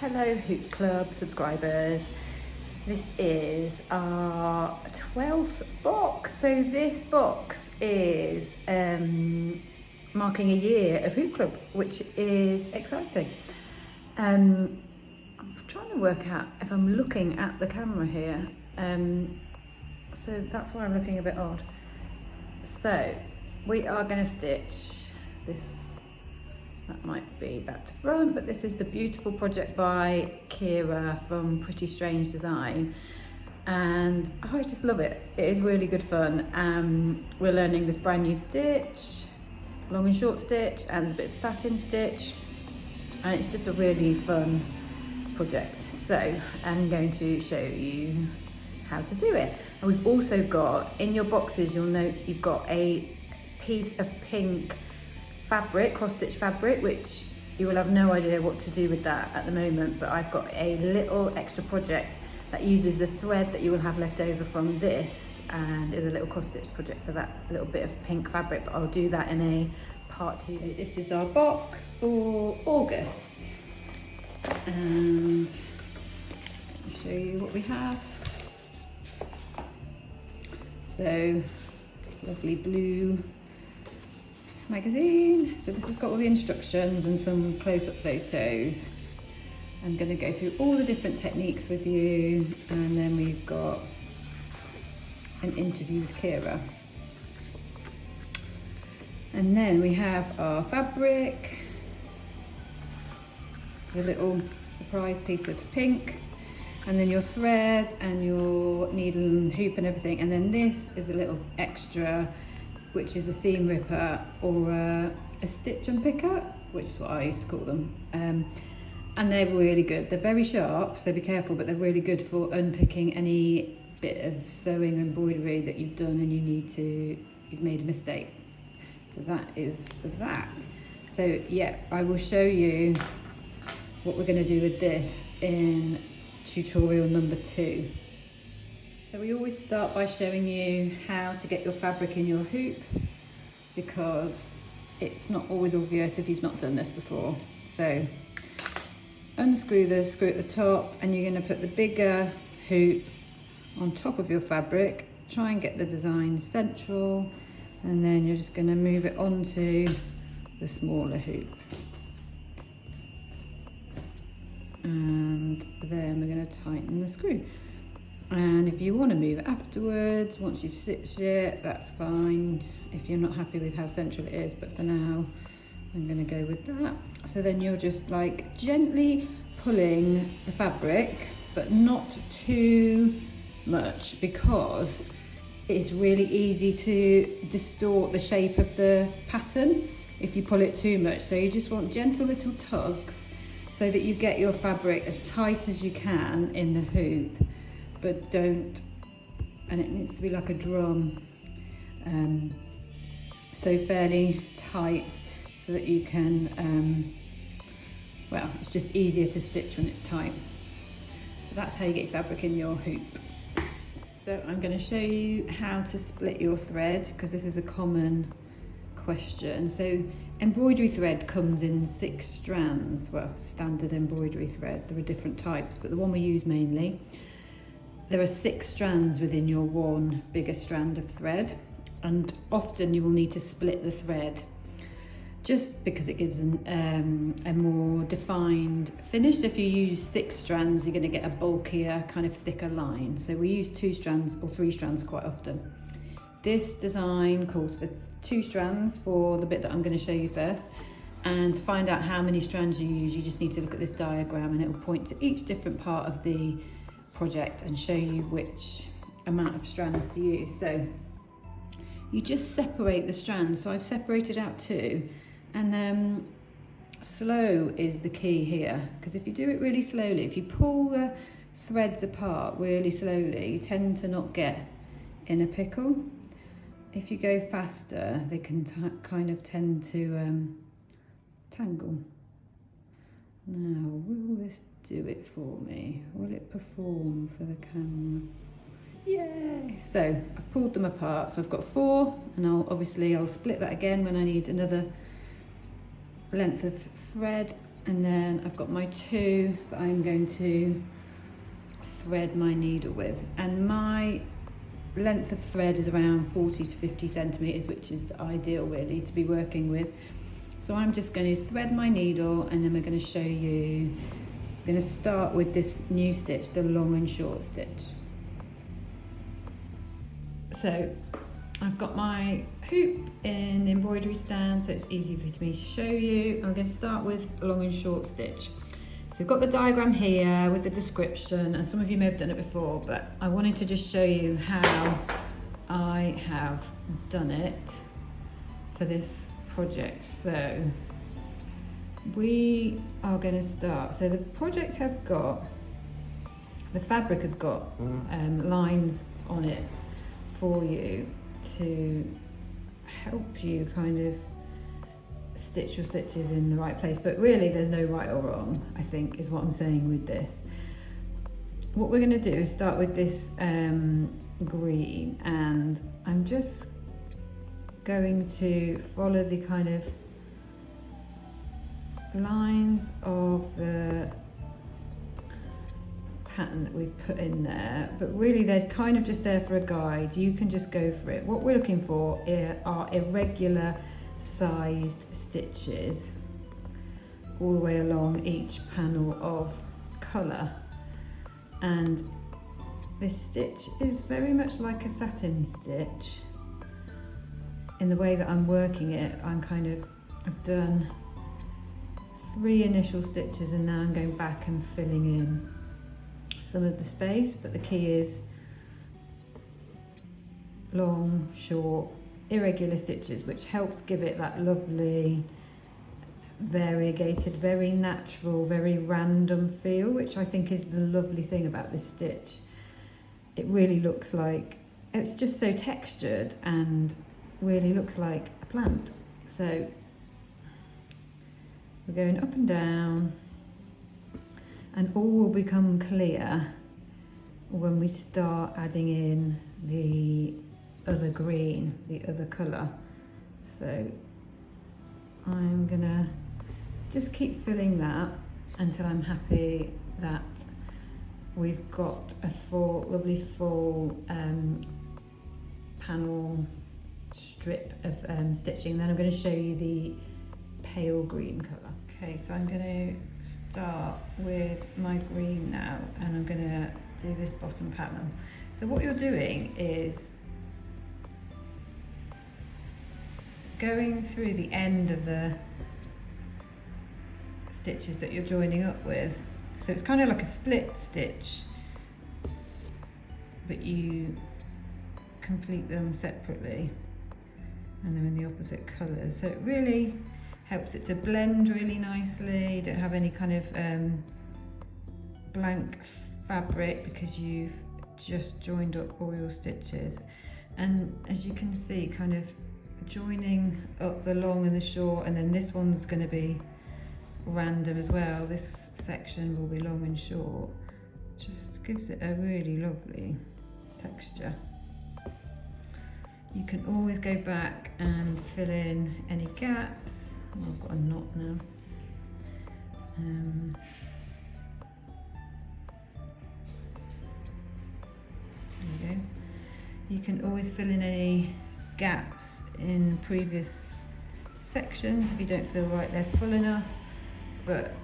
Hello Hoop Club subscribers. This is our 12th box. So this box is marking a year of Hoop Club, which is exciting. I'm trying to work out if I'm looking at the camera here. So that's why I'm looking a bit odd. So we are going to stitch this. That might be back to front, but this is the beautiful project by Ciara from Pretty Strange Design, and I just love it. It is really good fun. We're learning this brand new stitch, long and short stitch, and there's a bit of satin stitch, and it's just a really fun project. So I'm going to show you how to do it. And we've also got, in your boxes, you'll note you've got a piece of pink fabric, cross-stitch fabric, which you will have no idea what to do with that at the moment, but I've got a little extra project that uses the thread that you will have left over from this, and is a little cross-stitch project for that little bit of pink fabric, but I'll do that in a part 2. So this is our box for August, and I'll show you what we have. So lovely blue magazine. So this has got all the instructions and some close-up photos. I'm going to go through all the different techniques with you, and then we've got an interview with Ciara. And then we have our fabric, the little surprise piece of pink, and then your thread and your needle and hoop and everything. And then this is a little extra, which is a seam ripper or a stitch unpicker, which is what I used to call them. And they're really good. They're very sharp, so be careful, but they're really good for unpicking any bit of sewing or embroidery that you've done and you've made a mistake. So that is that. So yeah, I will show you what we're gonna do with this in tutorial number 2. So we always start by showing you how to get your fabric in your hoop, because it's not always obvious if you've not done this before. So unscrew the screw at the top, and you're going to put the bigger hoop on top of your fabric. Try and get the design central, and then you're just going to move it onto the smaller hoop. And then we're going to tighten the screw. And if you want to move it afterwards, once you've stitched it, that's fine if you're not happy with how central it is, but for now I'm going to go with that. So then you're just like gently pulling the fabric, but not too much, because it's really easy to distort the shape of the pattern if you pull it too much. So you just want gentle little tugs so that you get your fabric as tight as you can in the hoop, but don't, and it needs to be like a drum, so fairly tight so that you can, well, it's just easier to stitch when it's tight. So that's how you get your fabric in your hoop. So I'm going to show you how to split your thread, because this is a common question. So embroidery thread comes in 6 strands, well, standard embroidery thread. There are different types, but the one we use mainly, there are 6 strands within your one bigger strand of thread, and often you will need to split the thread just because it gives a more defined finish. If you use 6 strands, you're going to get a bulkier, kind of thicker line. So we use 2 strands or 3 strands quite often. This design calls for 2 strands for the bit that I'm going to show you first. And to find out how many strands you use, you just need to look at this diagram, and it will point to each different part of the project and show you which amount of strands to use. So you just separate the strands. So I've separated out 2, and slow is the key here, because if you do it really slowly, if you pull the threads apart really slowly, you tend to not get in a pickle. If you go faster, they can kind of tend to tangle. Now, will this do it for me? Will it perform for the camera? Yay! So I've pulled them apart. So I've got 4, and I'll split that again when I need another length of thread. And then I've got my 2 that I'm going to thread my needle with, and my length of thread is around 40 to 50 centimeters, which is the ideal really to be working with. So I'm just going to thread my needle, and then we're going to show you. I'm going to start with this new stitch, the long and short stitch. So I've got my hoop in the embroidery stand, so it's easy for me to show you. I'm going to start with long and short stitch. So we've got the diagram here with the description, and some of you may have done it before, but I wanted to just show you how I have done it for this project. So we are going to start. So the project has got, the fabric has got lines on it for you to help you kind of stitch your stitches in the right place, but really there's no right or wrong, I think, is what I'm saying with this. What we're going to do is start with this green, and I'm just going to follow the kind of lines of the pattern that we've put in there, but really they're kind of just there for a guide. You can just go for it. What we're looking for are irregular sized stitches all the way along each panel of colour, and this stitch is very much like a satin stitch in the way that I'm working it. I've done 3 initial stitches, and now I'm going back and filling in some of the space, but the key is long, short, irregular stitches, which helps give it that lovely variegated, very natural, very random feel, which I think is the lovely thing about this stitch. It really looks like, it's just so textured and really looks like a plant. So we're going up and down, and all will become clear when we start adding in the other green, the other colour. So I'm gonna just keep filling that until I'm happy that we've got a lovely full panel strip of stitching. Then I'm going to show you the pale green colour. Okay, so I'm going to start with my green now, and I'm going to do this bottom panel. So what you're doing is going through the end of the stitches that you're joining up with. So it's kind of like a split stitch, but you complete them separately, and they're in the opposite colours. So it really helps it to blend really nicely. You don't have any kind of blank fabric because you've just joined up all your stitches. And as you can see, kind of joining up the long and the short, and then this one's going to be random as well. This section will be long and short. Just gives it a really lovely texture. You can always go back and fill in any gaps. Oh, I've got a knot now. There you go. You can always fill in any gaps in previous sections if you don't feel like they're full enough. But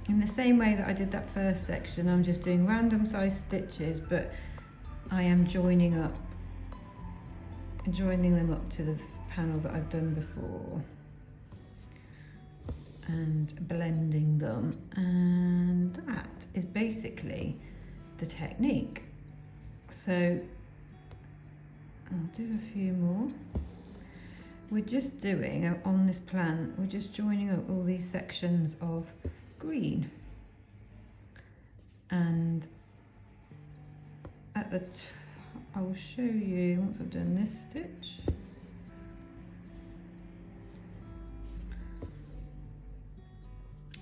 in the same way that I did that first section, I'm just doing random size stitches, but I am joining them up to the panel that I've done before and blending them, and that is basically the technique. So I'll do a few more. We're just doing, on this plant, we're just joining up all these sections of green, and at the I will show you once I've done this stitch.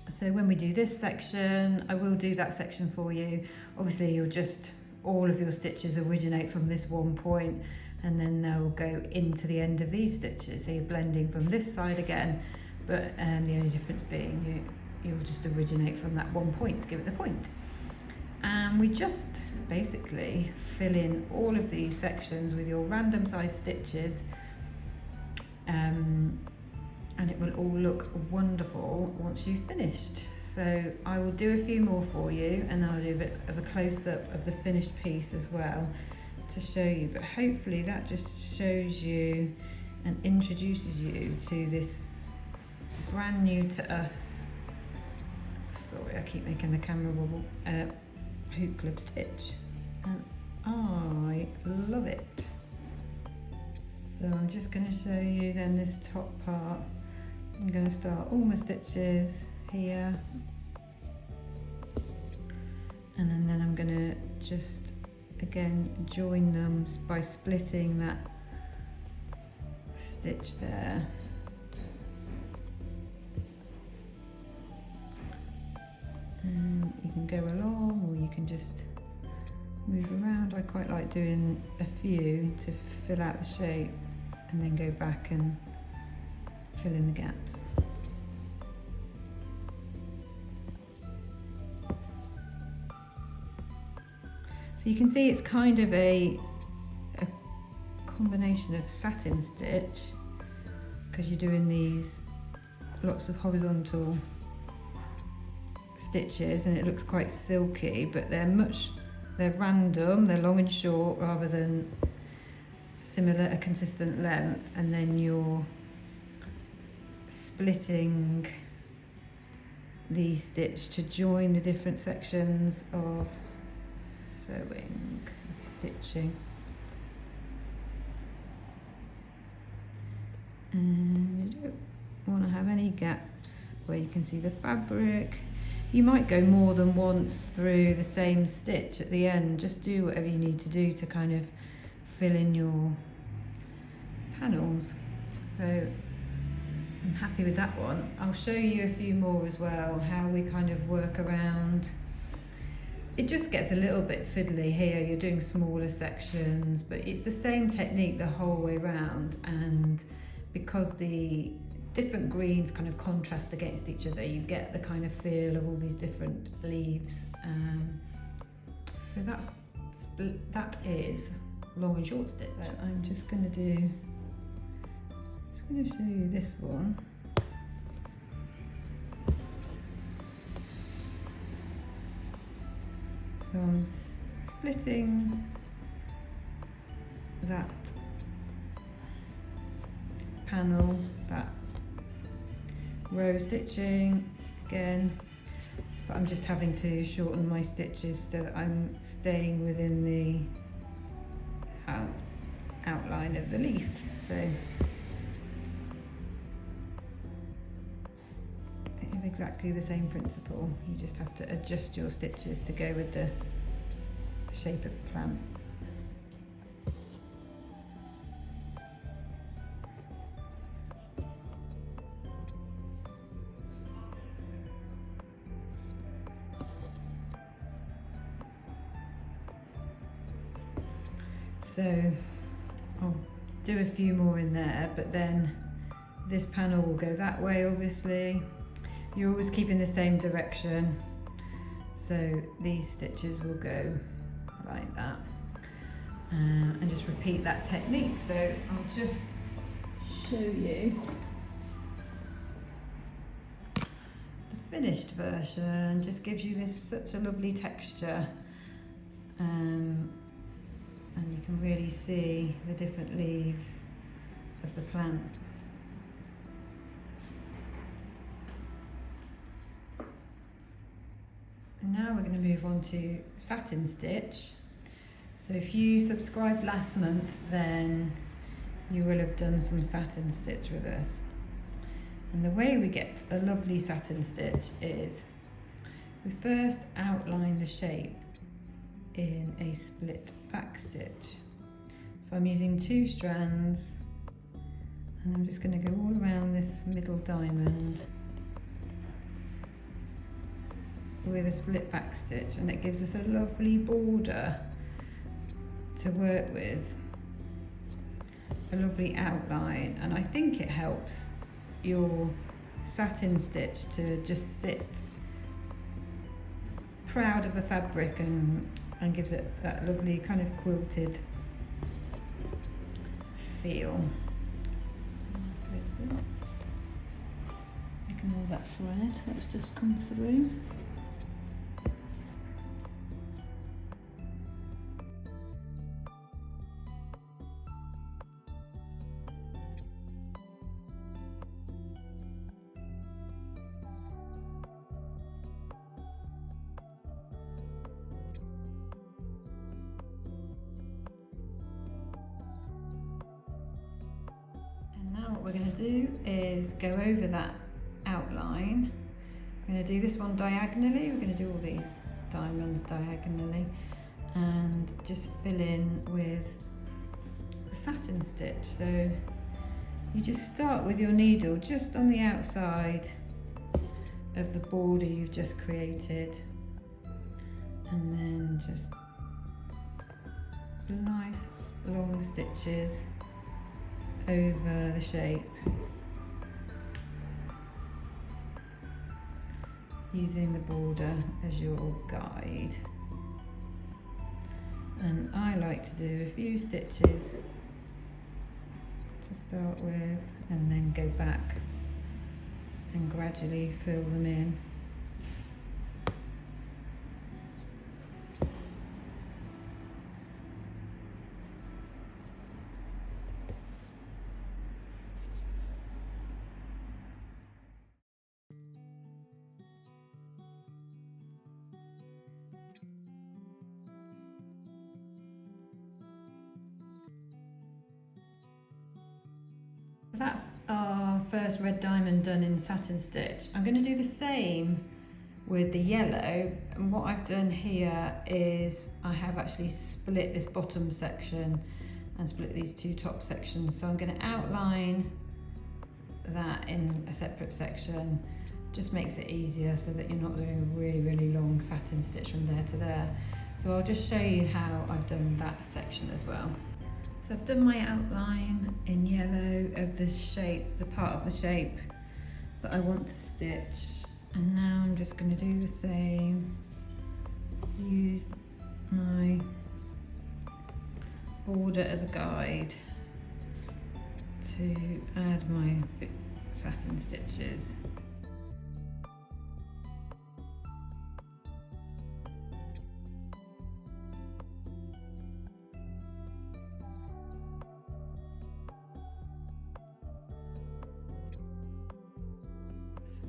So when we do this section, I will do that section for you. Obviously all of your stitches originate from this one point, and then they'll go into the end of these stitches. So you're blending from this side again, but the only difference being you'll just originate from that one point to give it the point. And we just basically fill in all of these sections with your random size stitches, and it will all look wonderful once you've finished. So I will do a few more for you, and I'll do a bit of a close-up of the finished piece as well to show you, but hopefully that just shows you and introduces you to this brand new to us, sorry I keep making the camera wobble, hoop club stitch, and I love it. So I'm just going to show you then this top part. I'm going to start all my stitches here, and then I'm going to just again join them by splitting that stitch there. And you can go along, or you can just move around. I quite like doing a few to fill out the shape and then go back and fill in the gaps. So you can see it's kind of a combination of satin stitch, because you're doing these lots of horizontal stitches and it looks quite silky, but they're random, they're long and short rather than similar, a consistent length, and then you're splitting the stitch to join the different sections of sewing, stitching. And you don't want to have any gaps where you can see the fabric. You might go more than once through the same stitch at the end. Just do whatever you need to do to kind of fill in your panels. So I'm happy with that one. I'll show you a few more as well, how we kind of work around. It just gets a little bit fiddly here. You're doing smaller sections, but it's the same technique the whole way around, and because the different greens kind of contrast against each other, you get the kind of feel of all these different leaves. So that is long and short stitch. So I'm just going to show you this one. So I'm splitting that panel, that row stitching again, but I'm just having to shorten my stitches so that I'm staying within the outline of the leaf. So it is exactly the same principle. You just have to adjust your stitches to go with the shape of the plant. So I'll do a few more in there, but then this panel will go that way, obviously. You're always keeping the same direction, so these stitches will go like that, and just repeat that technique. So I'll just show you the finished version. Just gives you this such a lovely texture, and you can really see the different leaves of the plant. And now we're going to move on to Satin Stitch. So if you subscribed last month, then you will have done some Satin Stitch with us. And the way we get a lovely Satin Stitch is we first outline the shape in a split back stitch. So I'm using 2 strands, and I'm just going to go all around this middle diamond with a split back stitch, and it gives us a lovely border to work with, a lovely outline, and I think it helps your satin stitch to just sit proud of the fabric and gives it that lovely kind of quilted feel. Ignore that thread, let's just come through. What we're going to do is go over that outline. We're going to do this one diagonally. We're going to do all these diamonds diagonally and just fill in with the satin stitch. So you just start with your needle just on the outside of the border you've just created, and then just nice long stitches over the shape, using the border as your guide. And I like to do a few stitches to start with and then go back and gradually fill them in. That's our first red diamond done in satin stitch. I'm going to do the same with the yellow, and what I've done here is I have actually split this bottom section and split these two top sections. So I'm going to outline that in a separate section. Just makes it easier so that you're not doing a really, really long satin stitch from there to there. So I'll just show you how I've done that section as well. So I've done my outline in yellow of the shape, the part of the shape that I want to stitch. And now I'm just going to do the same. Use my border as a guide to add my satin stitches.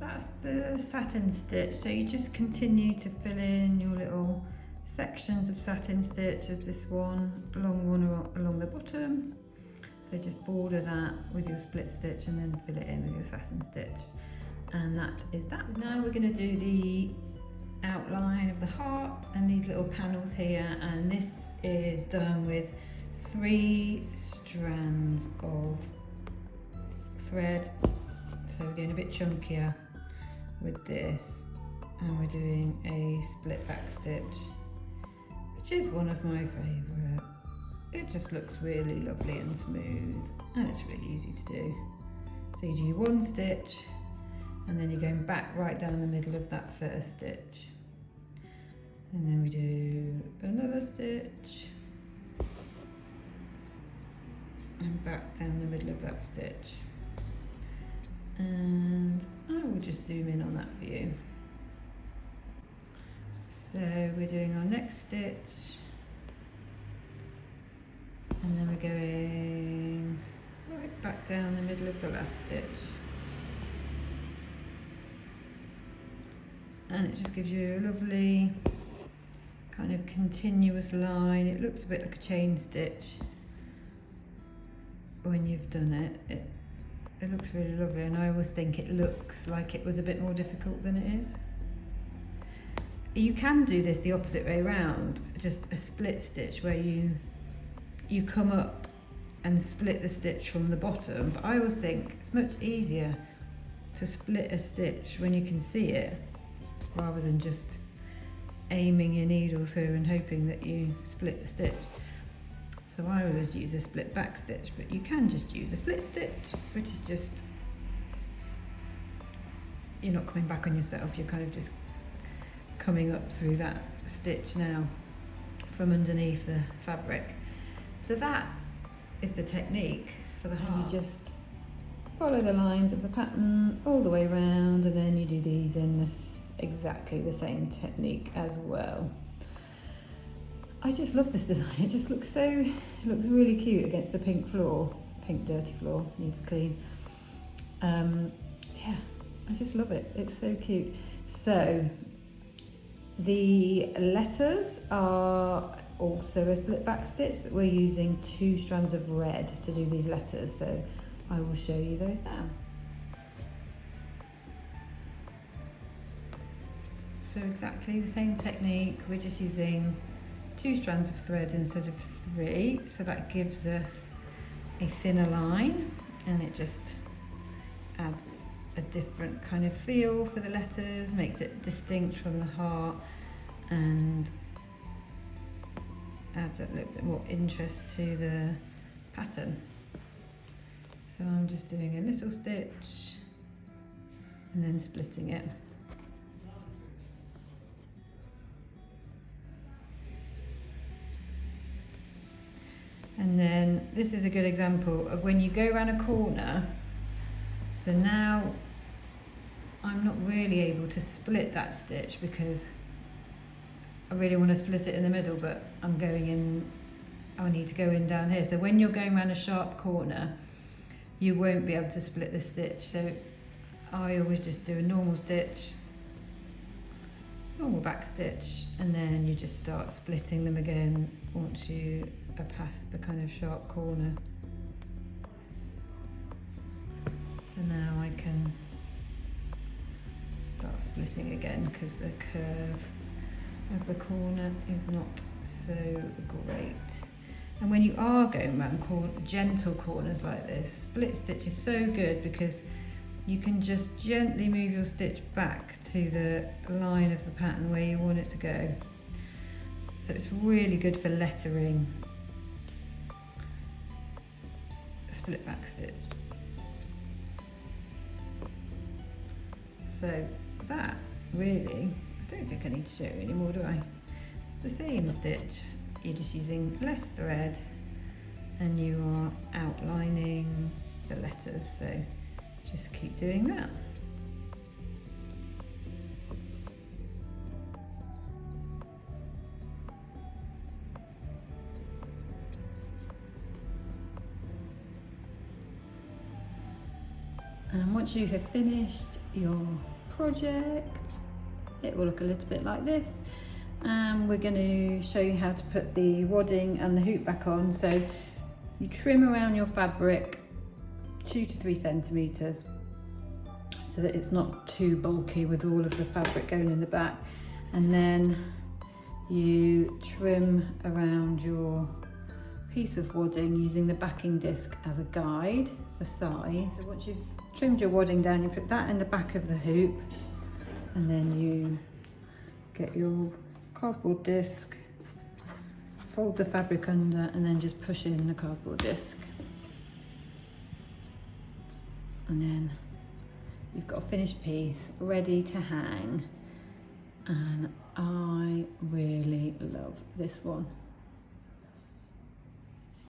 That's the satin stitch, so you just continue to fill in your little sections of satin stitch as this one, long one along the bottom. So just border that with your split stitch and then fill it in with your satin stitch. And that is that. So now we're going to do the outline of the heart and these little panels here, and this is done with 3 strands of thread. So we're going a bit chunkier with this, and we're doing a split back stitch, which is one of my favourites. It just looks really lovely and smooth, and it's really easy to do. So you do 1 stitch and then you're going back right down the middle of that first stitch, and then we do another stitch and back down the middle of that stitch. And I will just zoom in on that for you. So we're doing our next stitch, and then we're going right back down the middle of the last stitch. And it just gives you a lovely kind of continuous line. It looks a bit like a chain stitch when you've done it. It looks really lovely, and I always think it looks like it was a bit more difficult than it is. You can do this the opposite way around, just a split stitch where you come up and split the stitch from the bottom, but I always think it's much easier to split a stitch when you can see it, rather than just aiming your needle through and hoping that you split the stitch. So I always use a split back stitch, but you can just use a split stitch, which is just you're not coming back on yourself, you're kind of just coming up through that stitch now from underneath the fabric. So that is the technique for the heart. You just follow the lines of the pattern all the way around, and then you do these in this exactly the same technique as well. I just love this design. It just looks really cute against the pink floor. Pink dirty floor, needs clean. Yeah, I just love it. It's so cute. So the letters are also a split back stitch, but we're using 2 strands of red to do these letters, so I will show you those now. So exactly the same technique, we're just using 2 strands of thread instead of 3, so that gives us a thinner line, and it just adds a different kind of feel for the letters, makes it distinct from the heart, and adds a little bit more interest to the pattern. So I'm just doing a little stitch and then splitting it. And then this is a good example of when you go around a corner. So now I'm not really able to split that stitch because I really want to split it in the middle, but I'm going in, I need to go in down here. So when you're going around a sharp corner, you won't be able to split the stitch. So I always just do a normal stitch, normal back stitch, and then you just start splitting them again once you are past the kind of sharp corner. So now I can start splitting again because the curve of the corner is not so great. And when you are going around gentle corners like this, split stitch is so good because you can just gently move your stitch back to the line of the pattern where you want it to go. So it's really good for lettering. A split back stitch. So that really, I don't think I need to show you anymore, do I? It's the same stitch. You're just using less thread and you are outlining the letters, so just keep doing that. And once you have finished your project, it will look a little bit like this. And we're going to show you how to put the wadding and the hoop back on. So you trim around your fabric 2 to 3 centimeters so that it's not too bulky with all of the fabric going in the back, and then you trim around your piece of wadding using the backing disc as a guide for size. So once you've trimmed your wadding down, you put that in the back of the hoop, and then you get your cardboard disc, fold the fabric under, and then just push in the cardboard disc. And then you've got a finished piece ready to hang. And I really love this one.